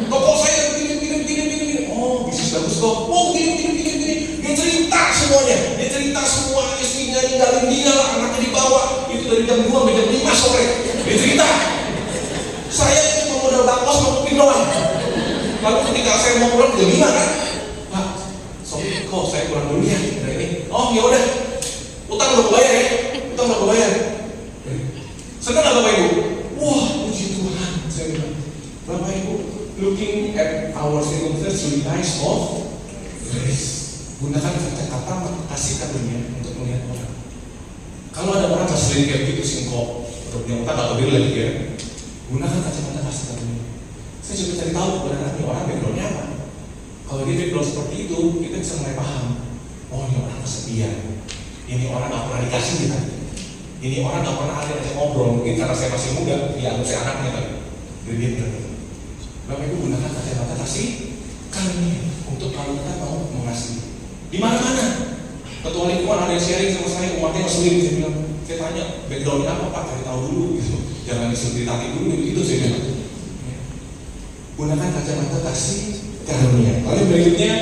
Toko saya begini. Oh, bisnis bagus kok. Oh, begini. Dia cerita semuanya. Dia cerita semua istrinya ninggalin dia lah, anaknya dibawa. Itu dari jam 2 sampai jam 5 sore. Dia cerita. Saya cuma modal bakpao sama kopi doang. Lalu ketika saya mau pulang jam 5 kan, Pak, sorry kok saya pulang dulu ya. Ini. Oh ya udah, utang udah bayar ya. Utang udah bayar. Senang nggak Bapak Ibu? Wah, puji Tuhan. Saya bilang, Bapak Ibu, looking at our circumstances with eyes of grace. Gunakan kata-kata kasih karunia untuk melihat orang. Kalau ada orang ngeselin kayak gitu singkok, untuk punya utang atau diri lagi ya. Gunakan kacamata kasih karunia. Saya coba cari tahu sebenarnya orang backgroundnya apa. Kalau dia background seperti itu, kita bisa mulai paham. Oh ini orang kesepian. Ini orang nggak pernah dikasih kita. Ini orang nggak pernah ada yang ngobrol. Mungkin karena saya masih muda, dia anggap saya anaknya kan. Jadi dia berani. Bapak Ibu gunakan kacamata kasih karunia untuk kalau kita mau mengasihi. Di mana-mana. Ketua lingkungan ada yang sharing sama saya, umatnya ngeselin. Saya bilang, saya tanya backgroundnya apa Pak? Cari tahu dulu gitu. Jangan diselidiki dulu itu saya bilang. Gunakan kacamata kasih karunia. Lalu berikutnya,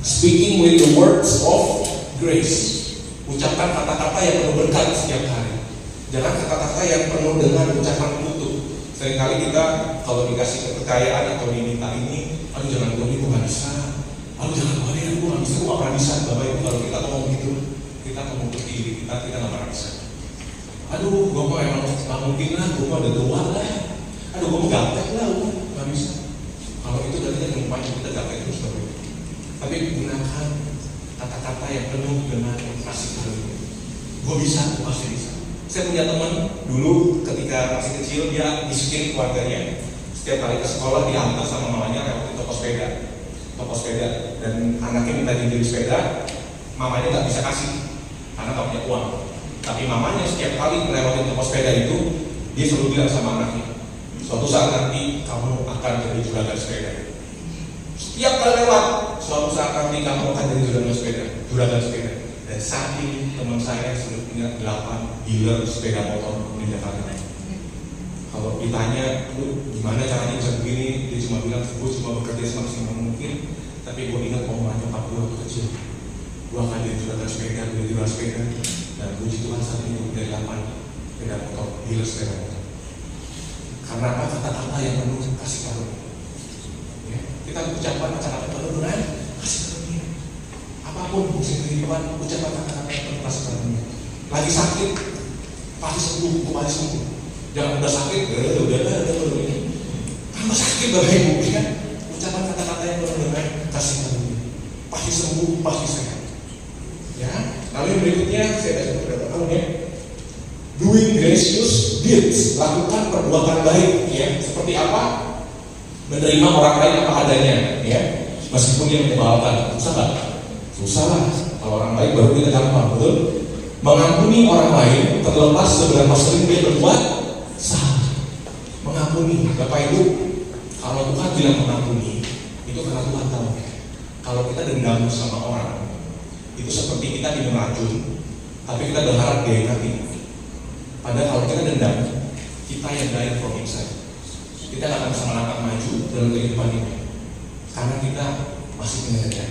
speaking with the words of grace. Ucapkan kata-kata yang penuh berkat setiap hari. Jangan kata-kata yang penuh dengan ucapan kutuk. Seringkali kita kalau dikasih kepercayaan atau diminta ini, aduh jangan gue nggak bisa. Aduh jangan gue nggak bisa, gue nggak pernah bisa. Bapak Ibu kalau kita ngomong gitu, kita ngomong ke diri kita nggak pernah bisa. Aduh, gue mau emang nggak mungkin lah, gue mau ada tua lah. Aduh, gue mau gaptek lah, nggak bisa. Kalau itu berarti kan lupa kita gaptek terus Bapak Ibu. Tapi gunakan kata-kata yang penuh dengan kasih karunia. Gue bisa, gue pasti bisa. Saya punya teman dulu ketika masih kecil dia disukin keluarganya. Setiap kali ke sekolah diantar sama mamanya lewat toko sepeda, dan anaknya minta dibeli sepeda, mamanya nggak bisa kasih karena nggak punya uang. Tapi mamanya setiap kali melewati toko sepeda itu, dia selalu bilang sama anaknya, suatu saat nanti kamu akan jadi juragan sepeda. Setiap kali lewat, suatu saat nanti kamu akan jadi juragan sepeda. Dan saat ini teman saya sudah punya 8 dealer sepeda motor di Jakarta. Kalau ditanya, lu gimana caranya bisa begini? Dia cuma bilang, gue cuma bekerja semaksimal mungkin. Tapi gue ingat omongan nyokap gue waktu kecil. Gue akan jadi juragan sepeda, dan puji Tuhan saat ini gue dari 8 sepeda motor, dealer sepeda motor. Karena apa? Kata-kata yang penuh kasih karunia. Ya. Kita ucapkan kata-kata penuh dengan kasih karunia. Apapun fungsi kehidupan, ucapkan kata-kata yang penuh kasih karunia. Lagi sakit, pasti sembuh, kembali sembuh. Jangan udah sakit, udah ini. Tambah sakit Bapak Ibu, ya. Ucapkan kata-kata yang penuh dengan kasih karunia. Pasti sembuh, pasti sehat. Ya. Lalu yang berikutnya saya baca beberapa tahun ya. Doing gracious deeds, lakukan perbuatan baik, ya. Seperti apa? Menerima orang lain apa adanya, ya. Meskipun dia menyebalkan, susah nggak? Susah lah. Kalau orang baik baru kita gampang, betul? Mengampuni orang lain terlepas seberapa sering dia berbuat salah. Mengampuni, Bapak Ibu, kalau Tuhan bilang mengampuni, itu karena Tuhan tahu. Kalau kita dendam sama orang, itu seperti kita minum racun, tapi kita berharap dia ingati. Padahal kalau kita dendam, kita yang dying from inside. Kita nggak akan bisa melangkah maju dalam kehidupan ini, karena kita masih punya dendam.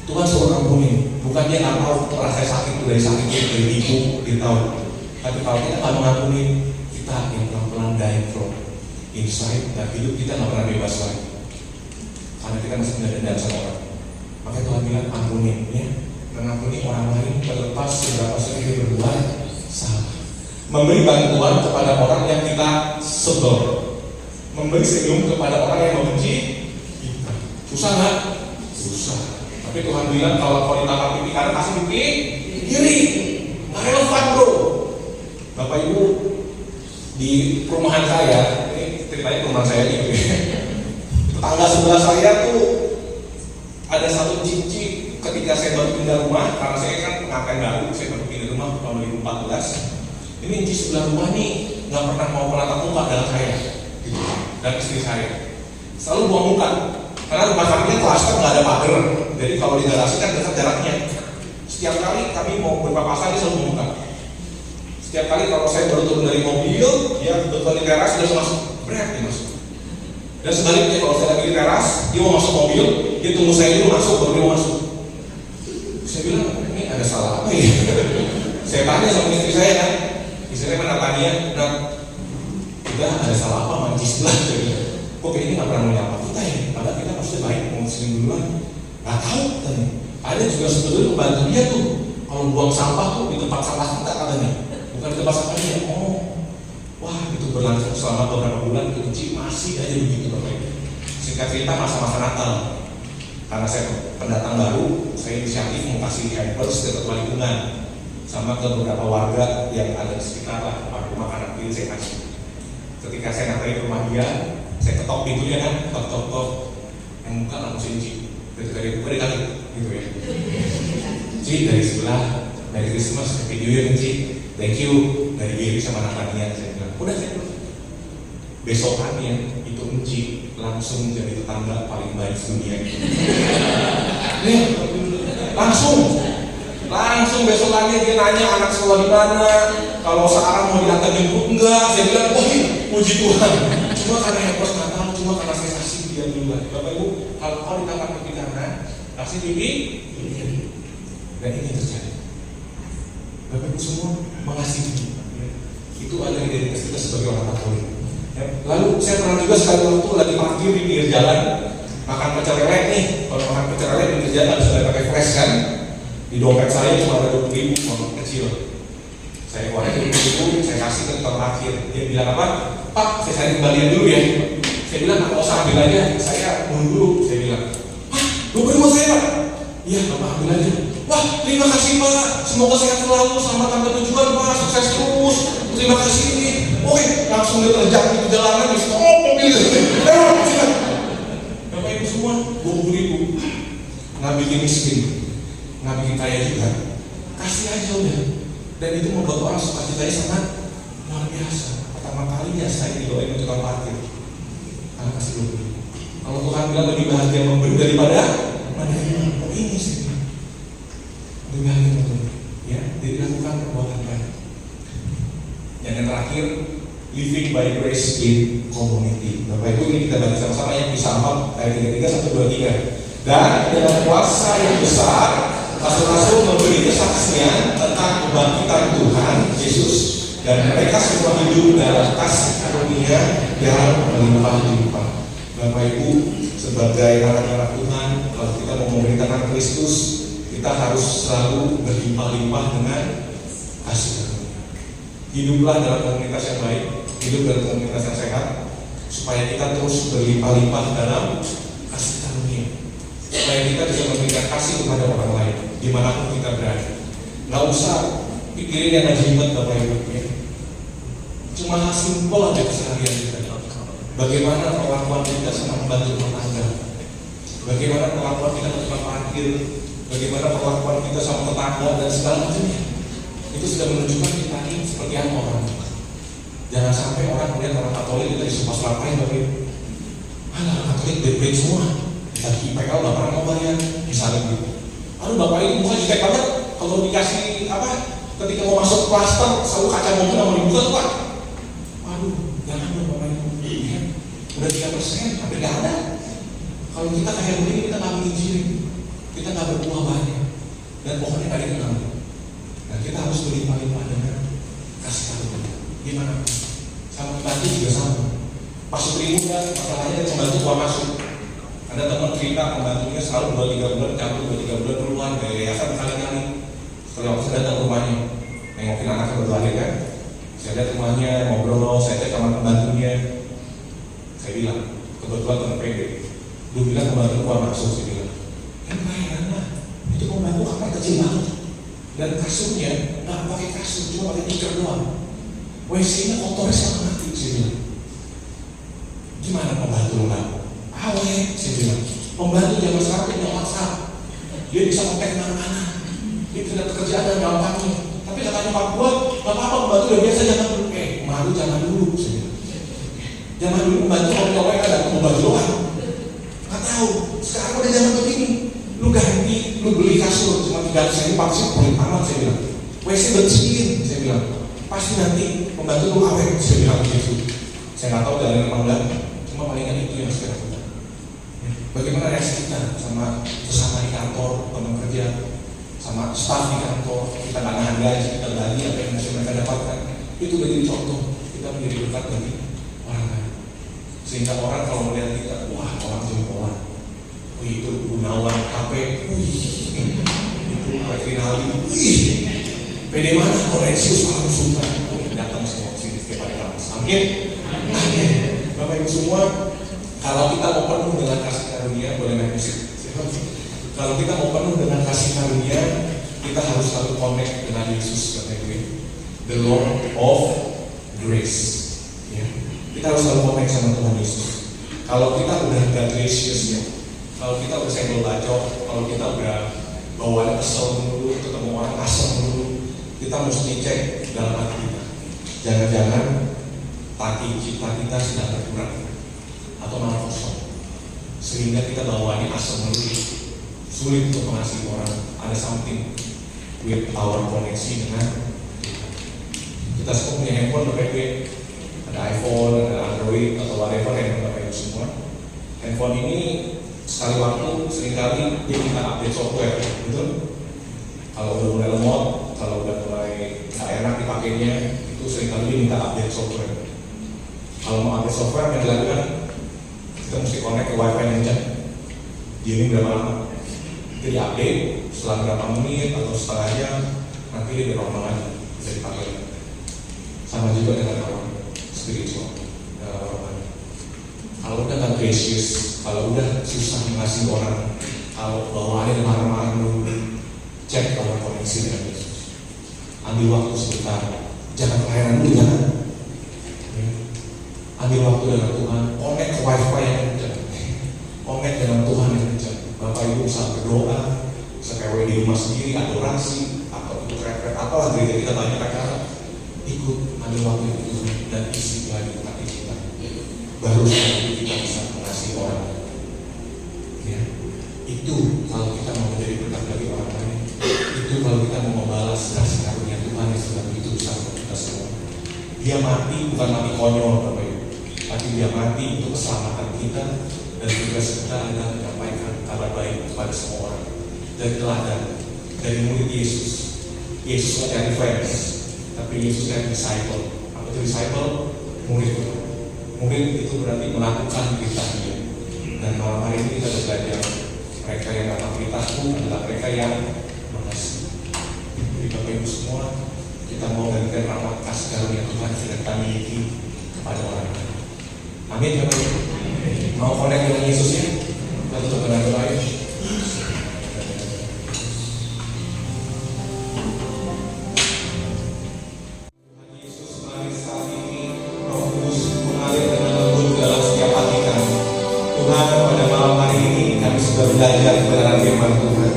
Tuhan suruh ampuni, bukan dia nggak tahu rasa sakit itu dari sakitnya dari ibu, dia tahu. Tapi kalau kita nggak mengampuni, kita yang pelan-pelan dying from inside, dan hidup kita nggak pernah bebas lagi, karena kita masih punya dendam sama orang. Makanya Tuhan bilang ampuni, ya. Mengampuni orang lain terlepas seberapa sering dia berbuat salah. Memberi bantuan kepada orang yang kita sebel, memberi senyum kepada orang yang membenci kita. Susah nggak? Susah. Tapi Tuhan bilang kalau kau ditampar pipi kanan, kasih pipi kiri. Nggak relevan bro. Bapak Ibu, di perumahan saya, ini ceritanya perumahan saya gitu ya. Tetangga sebelah saya tuh ada satu cici ketika saya baru pindah rumah, karena saya kan pengantin baru, saya baru pindah rumah tahun 2014. Ini di sebelah rumah nih nggak pernah mau menatap muka dengan saya, gitu. Dan istri saya selalu buang muka, karena rumah kami klaster nggak ada pagar, jadi kalau di garasi kan dekat jaraknya. Setiap kali kami mau berpapasan dia selalu buang muka. Setiap kali kalau saya baru turun dari mobil, dia kebetulan di teras dia masuk, berat dia masuk. Dan sebaliknya kalau saya lagi di teras, dia mau masuk mobil, dia tunggu saya dulu masuk, baru dia mau masuk. Saya bilang ini ada salah apa ya? Saya tanya sama istri saya kan. Istri mana tanya, nah, udah ada salah apa mancis lah jadi. Kok ini nggak pernah menyapa kita ya? Padahal kita pasti baik mau muslim duluan. Nggak tahu katanya. Ada juga sebetulnya pembantu dia tuh kalau buang sampah tuh di tempat sampah kita katanya, bukan di tempat sampah dia. Oh, wah itu berlangsung selama beberapa bulan, itu kunci masih aja begitu Bapak Ibu. Singkat cerita masa-masa Natal, karena saya pendatang baru, saya inisiatif mau kasih hampers ke ketua lingkungan sama ke beberapa warga yang ada di sekitar lah, rumah kanan kiri saya kasih. Ketika saya nganterin rumah dia, saya ketok pintunya kan, ketok, yang buka langsung Ci. Ketika dia buka dia kaget, gitu ya. Ci dari sebelah, dari Christmas ke video ya Ci, thank you dari Gary sama Natania. Saya bilang, udah saya bilang. Besokannya itu Ci langsung jadi tetangga paling baik dunia. Nih, langsung besokannya dia nanya anak sekolah di mana, kalau sekarang mau diantar jemput enggak. Saya bilang, oh puji Tuhan, cuma karena yang pos Natal, cuma karena saya kasih dia duluan. Bapak Ibu, kalau kau ditangkap pipi kanan, kasih pipi kiri, dan ini terjadi. Bapak Ibu semua mengasihi, itu adalah identitas kita sebagai orang Katolik. Ya. Lalu saya pernah juga sekali waktu lagi parkir di pinggir jalan, makan pecel lele nih. Kalau makan pecel lele di pinggir jalan sudah pakai flash kan. Di dompet saya cuma ada 20.000 uang kecil. Saya keluarin 20.000, saya kasih ke tukang parkir. Dia bilang apa? Pak, saya cari kembalian dulu ya. Saya bilang nggak usah ambil aja, saya nunggu dulu. Saya bilang, Pak, 20.000 saya Pak. Iya, Bapak ambil aja. Wah, terima kasih Pak. Semoga sehat selalu, selamat sampai tujuan Pak, sukses terus. Terima kasih ini. Oke, langsung dia terjang di jalanan di stop mobil. Bapak Ibu semua, 20.000 nggak bikin miskin, nggak bikin kaya juga, kasih aja udah. Dan itu membuat orang sukacitanya sangat luar biasa. Pertama kalinya saya didoain untuk tukang parkir, karena kasih 20.000. Kalau Tuhan bilang lebih bahagia memberi daripada menerima, oh ini sih lebih bahagia memberi. Ya, jadi lakukan perbuatan baik. Yang terakhir, living by grace in community. Bapak Ibu, ini kita baca sama-sama yang bisa 4 ayat 33 1 2 3. Dan dengan kuasa yang besar, rasul-rasul memberi kesaksian tentang kebangkitan Tuhan Yesus, dan mereka semua hidup dalam kasih karunia yang melimpah-limpah. Bapak Ibu, sebagai anak-anak Tuhan, kalau kita mau memberitakan Kristus, kita harus selalu berlimpah-limpah dengan kasih karunia. Hiduplah dalam komunitas yang baik, hidup dalam komunitas yang sehat, supaya kita terus berlimpah-limpah dalam kasih karunia, supaya kita bisa memberikan kasih kepada orang lain dimanapun kita berada. Nggak usah pikirin yang achievement Bapak Ibu ya. Cuma hal simpel aja keseharian kita. Bagaimana perlakuan kita sama pembantu rumah tangga, bagaimana perlakuan kita ke tukang parkir, bagaimana perlakuan kita sama tetangga dan segala macamnya. Itu sudah menunjukkan kita ini seperti apa orang. Jangan sampai orang melihat orang Katolik kita disumpah selapain Bapak Ibu. Orang Katolik depresi semua. Lagi PKL nggak pernah mau bayar, misalnya gitu. Aduh Bapak ini bukan jutek banget. Kalau dikasih apa? Ketika mau masuk klaster selalu kaca mobil mau dibuka tuh Pak. Aduh, jangan dong Bapak Ibu. Udah 3%, hampir nggak ada. Kalau kita kayak begini kita nggak mengizinkan, kita nggak berbuah banyak, dan pokoknya nggak dikenal. Nah kita harus berlimpah-limpah dengan kasih karunia. Gimana? Sama pembantu juga sama. Pas seribu kan masalahnya dari pembantu keluar masuk. Ada teman cerita pembantunya selalu 2-3 bulan cabut, 2-3 bulan keluar dari yayasan kali-kali. Setelah waktu saya datang ke rumahnya, nengokin anak yang baru lahir kan. Saya lihat rumahnya, ngobrol, saya cek sama pembantunya. Saya bilang, kebetulan teman PD. Lu bilang pembantu keluar masuk, saya bilang. Kan bayaran lah, itu pembantu kamar kecil banget. Dan kasurnya nggak pakai kasur, cuma pakai tikar doang. WC-nya kotornya sama mati, saya bilang. Gimana pembantu lu nggak? Awet, saya bilang. Pembantu zaman sekarang punya WhatsApp, dia bisa kontak mana-mana, dia tidak pekerjaan dan gampangnya. Tapi katanya Pak gua, nggak apa-apa pembantu udah biasa jangan dulu. Malu jangan dulu, saya bilang. Zaman dulu pembantu kalau nyolek ada pembantu doang. Nggak tahu, sekarang udah zaman begini. Lu ganti, lu beli kasur cuma 300.000 pasti pelit amat, saya bilang. WC bersihin, saya bilang. Pasti nanti pembantu lu awet, saya bilang begitu. Saya nggak tahu jalan apa enggak, cuma palingan itu yang saya lakukan. Bagaimana reaksi kita sama sesama di kantor, teman kerja, sama staf di kantor, kita nggak nahan gaji, kita gaji apa yang masih mereka dapatkan, itu udah jadi contoh, kita menjadi berkat bagi orang lain. Sehingga orang kalau melihat kita, wah orang jempolan, wih itu Gunawan, HP, wih itu Petrinali, wih PD mana, Koreksius, orang Sunda, datang semua sini kepada kami. Amin. Amin. Bapak Ibu semua, kalau kita mau penuh dengan kasih karunia, boleh naik musik. Kalau kita mau penuh dengan kasih karunia, kita harus selalu connect dengan Yesus, kata gue, the Lord of Grace. Ya. Kita harus selalu connect sama Tuhan Yesus. Kalau kita udah gak gracious ya, kalau kita udah senggol bacok, kalau kita udah bawaannya kesel dulu, ketemu orang asal dulu, kita mesti cek dalam hati kita. Jangan-jangan hati kita sedang berkurang atau malah kosong, sehingga kita bawaannya asal dulu, sulit untuk mengasihi orang. Ada something with our koneksi dengan kita semua punya handphone BB, ada iPhone, ada Android atau whatever handphone Bapak Ibu semua. Handphone ini sekali waktu seringkali dia minta update software, betul? Kalau udah mulai lemot, kalau udah mulai nggak enak dipakainya, itu seringkali dia minta update software. Kalau mau update software yang dilakukan, kita mesti connect ke WiFi yang kencang. Dia ini berapa lama? Jadi update setelah berapa menit atau setengah jam, nanti dia normal lagi, bisa dipakai. Sama juga dengan orang spiritual, orang. Kalau udah nggak gracious, kalau udah susah mengasihi orang, kalau bawaannya marah-marah dulu, cek kalau koneksi dengan Yesus. Ambil waktu sebentar, jangan pelayanan dulu, jangan. Ambil waktu dengan Tuhan, connect ke WiFi yang kencang, connect dengan Tuhan yang kencang. Bapak Ibu bisa berdoa, bisa PW di rumah sendiri, adorasi, atau ikut retret, apalah gereja kita banyak acara. Ikut, ambil waktu yang Tuhan dan isi lagi hati kita. Baru setelah kita bisa mengasihi orang. Ya, itu kalau kita mau menjadi berkat bagi orang lain. Itu kalau kita mau membalas kasih karunia Tuhan yang sudah begitu besar untuk kita semua. Dia mati bukan mati konyol, Bapak Ibu, tapi dia mati untuk keselamatan kita, dan tugas kita adalah menyampaikan kabar baik kepada semua orang. Dari teladan, dari murid Yesus. Yesus mencari fans, tapi Yesus mencari disciple. Apa itu disciple? Murid. Murid itu berarti melakukan perintah Dia. Dan malam hari ini kita belajar mereka yang dapat beritahu adalah mereka yang mengasihi. Jadi Bapak Ibu semua, kita mau berikan rahmat kasih karunia Tuhan yang kita miliki kepada orang lain. Amin Bapak Ibu. Mau connect dengan Yesus ya? Kita tutup dengan doa ya. Belajar kebenaran firman Tuhan.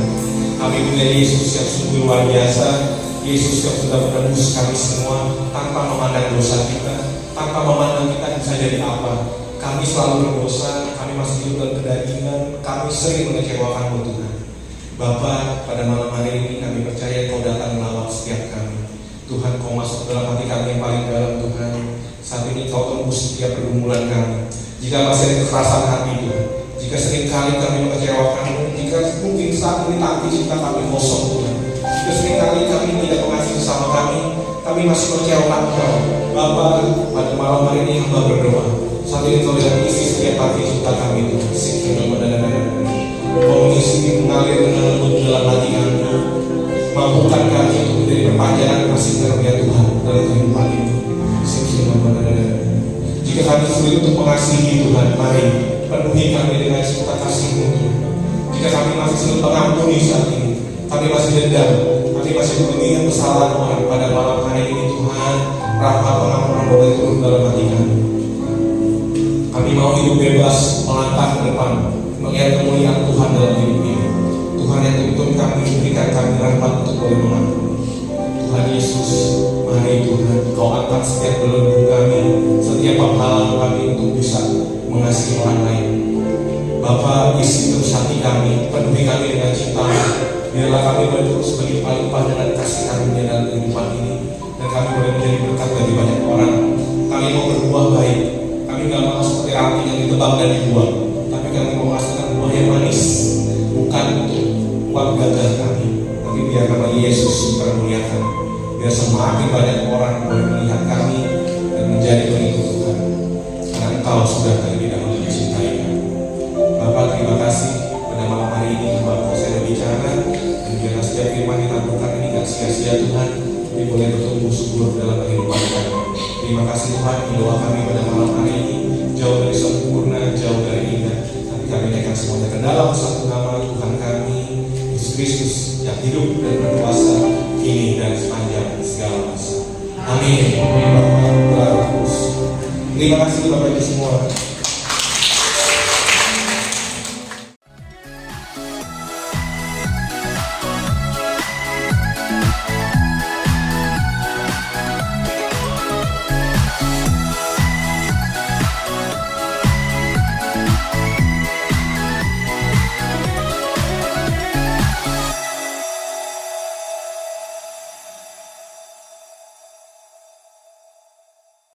Kami punya Yesus yang sungguh luar biasa, Yesus yang sudah menebus kami semua tanpa memandang dosa kita, tanpa memandang kita bisa jadi apa. Kami selalu berdosa, kami masih hidup dalam kedagingan, kami sering mengecewakan Tuhan. Bapa, pada malam hari ini kami percaya Kau datang melawat setiap kami. Tuhan, Kau masuk dalam hati kami yang paling dalam Tuhan. Saat ini Kau tembus setiap pergumulan kami. Jika masih ada kekerasan hati Tuhan, jika seringkali kami mengecewakan-Mu, jika mungkin saat ini hati cinta kami kosong Tuhan, jika seringkali kami tidak mengasihi sesama kami masih mengecewakan Kau. Bapa, pada malam hari ini hamba berdoa, saat ini Kau lihat isi setiap hati cinta kami Tuhan. Kau mengisi mengalir dengan lembut dalam hati kami, mampukan kami untuk menjadi perpanjangan kasih karunia Tuhan dalam kehidupan ini. Jika kami sulit untuk mengasihi Tuhan, mari penuhi kami dengan cinta kasih-Mu. Jika kami masih sulit mengampuni saat ini, kami masih dendam, kami masih mengingat kesalahan orang, pada malam hari ini Tuhan, rahmat pengampunan boleh turun dalam hati kami. Kami mau hidup bebas, melangkah ke depan, melihat kemuliaan Tuhan dalam hidup ini. Tuhan yang tuntun kami, berikan kami rahmat untuk boleh mengampuni. Tuhan Yesus, mari Tuhan, Kau angkat setiap belenggu kami, setiap penghalang kami untuk bisa mengasihi orang lain. Bapa, isi terus hati kami, penuhi kami dengan cinta. Biarlah kami boleh terus berlimpah-limpah dengan kasih karunia dalam kehidupan ini, dan kami boleh menjadi berkat bagi banyak orang. Kami mau berbuah baik. Kami gak mau seperti roti yang ditebang dan dibuang, tapi kami mau menghasilkan buah yang manis, bukan untuk uang gagal kami, tapi biarkan Yesus dipermuliakan, biar semakin banyak orang boleh melihat kami dan menjadi pengikut Tuhan, karena Engkau sudah terlebih dahulu mencintai kami. Bapak, terima kasih pada malam hari ini Bapak saya berbicara, dan biarlah setiap firman kita bukan ini gak sia-sia Tuhan, tapi boleh bertumbuh subur dalam kehidupan kami. Terima kasih Tuhan, doa kami pada malam hari ini jauh dari sempurna, jauh dari indah, tapi kami naikkan semuanya ke dalam satu nama Tuhan kami, Yesus Kristus yang hidup dan berkuasa kini dan sepanjang segala masa. Amin. Terima kasih Bapak Ibu semua.